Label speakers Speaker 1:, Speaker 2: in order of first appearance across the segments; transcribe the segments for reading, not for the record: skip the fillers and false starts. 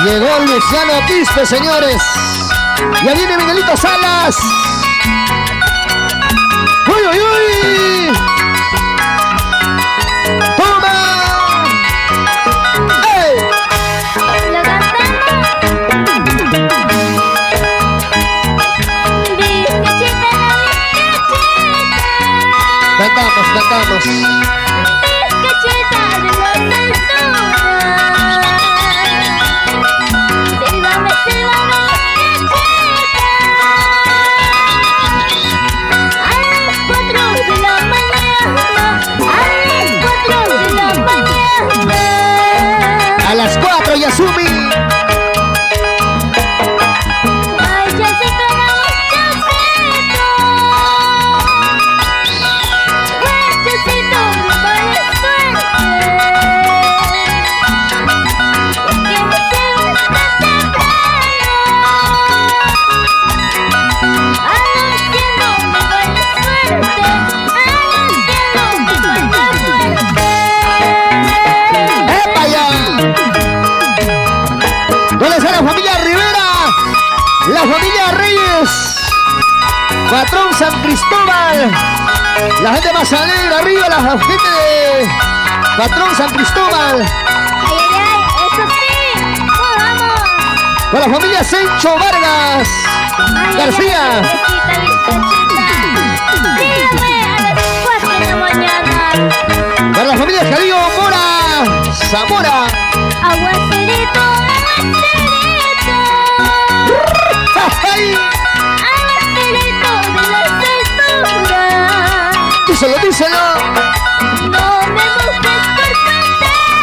Speaker 1: Llegó Luciano Quispe, señores. Ya viene Miguelito Salas. ¡Uy, uy, uy! ¡Toma! ¡Ey!
Speaker 2: Lo
Speaker 1: cantamos. Cantamos. A las 4, Yasumi. La familia Reyes, Patrón San Cristóbal, la gente más alegre arriba, la gente de Patrón San Cristóbal.
Speaker 2: Eso sí, vamos.
Speaker 1: Con la familia Sencho Vargas García. Para la familia Jalío Mora Zamora.
Speaker 2: Aguacerito, aguacerito.
Speaker 1: ¡Ay!
Speaker 2: Aguacerito de la cintura.
Speaker 1: Díselo, díselo.
Speaker 2: No me busques por pantalla.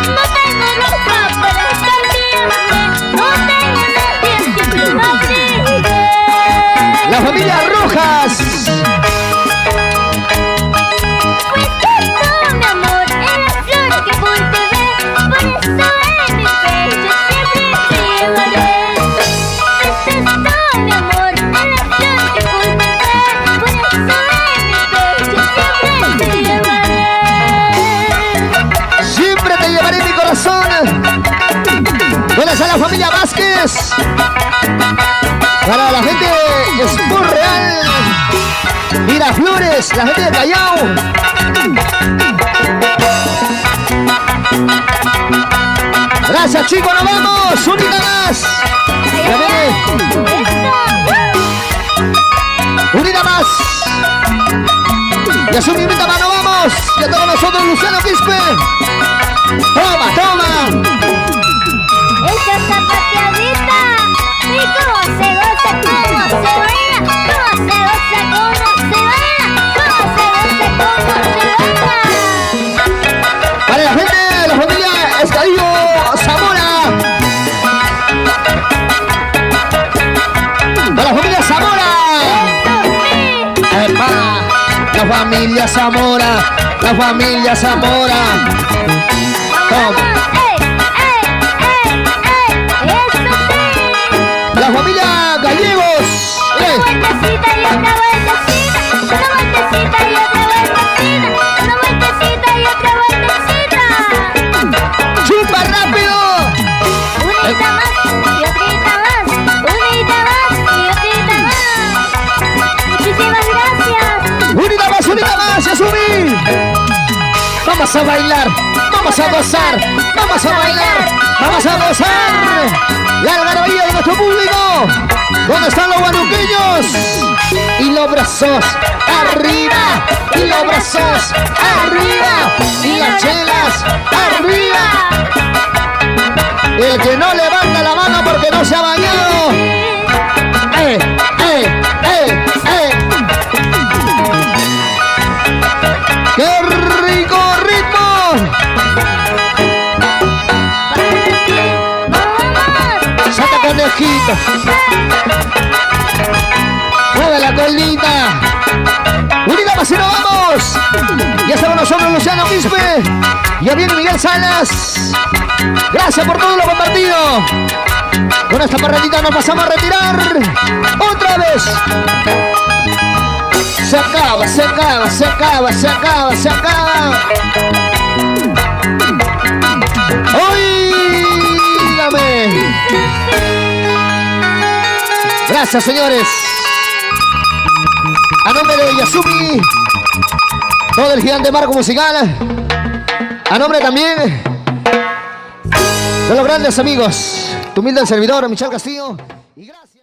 Speaker 2: No tengo ropa para cambiarme. No tengo nadie que me abrigue.
Speaker 1: La familia Rojas. Buenas a la familia Vázquez. Para la gente de Sport Real, Miraflores, la gente de Callao. Gracias, chicos, nos vamos. Unita más. Unita más. Y a su unita más, nos vamos. Ya todos nosotros, Luciano Quispe. Toma, toma.
Speaker 2: Esa zapateadita, y cómo se goza, cómo se baila, cómo se goza, cómo se baila, cómo se goza, cómo se baila.
Speaker 1: Para la gente de la familia Escadillo Zamora. Para la familia Zamora. ¡Epa! La familia Zamora, la familia Zamora. Toma. La familia Gallegos.
Speaker 2: Una vueltecita y otra vueltecita. Una vueltecita y otra vueltecita. Una vueltecita y otra vueltecita.
Speaker 1: ¡Chupa rápido!
Speaker 2: Unita más y otrita más. Unita más y otrita más. Muchísimas gracias.
Speaker 1: Unita más, Yasumi. Vamos a bailar, vamos a gozar, vamos a bailar, vamos a gozar. La algarabía de nuestro público. ¿Dónde están los guanuqueños? Y los brazos arriba, y los brazos arriba, y las chelas arriba. El que no levanta la mano porque no se ha bañado. ¡Qué rico ritmo! ¡Saca conejito! ¡Mueve la colita! ¡Unida más y nos vamos! Ya estamos nosotros, Luciano Quispe. Ya viene Miguel Salas. Gracias por todo lo compartido. Con esta parradita nos pasamos a retirar. ¡Otra vez! Se acaba, se acaba, se acaba, se acaba, se acaba. Gracias, señores. A nombre de Yasumi, todo el gigante marco musical. A nombre también de los grandes amigos, tu humilde servidor, Michel Castillo. Y gracias.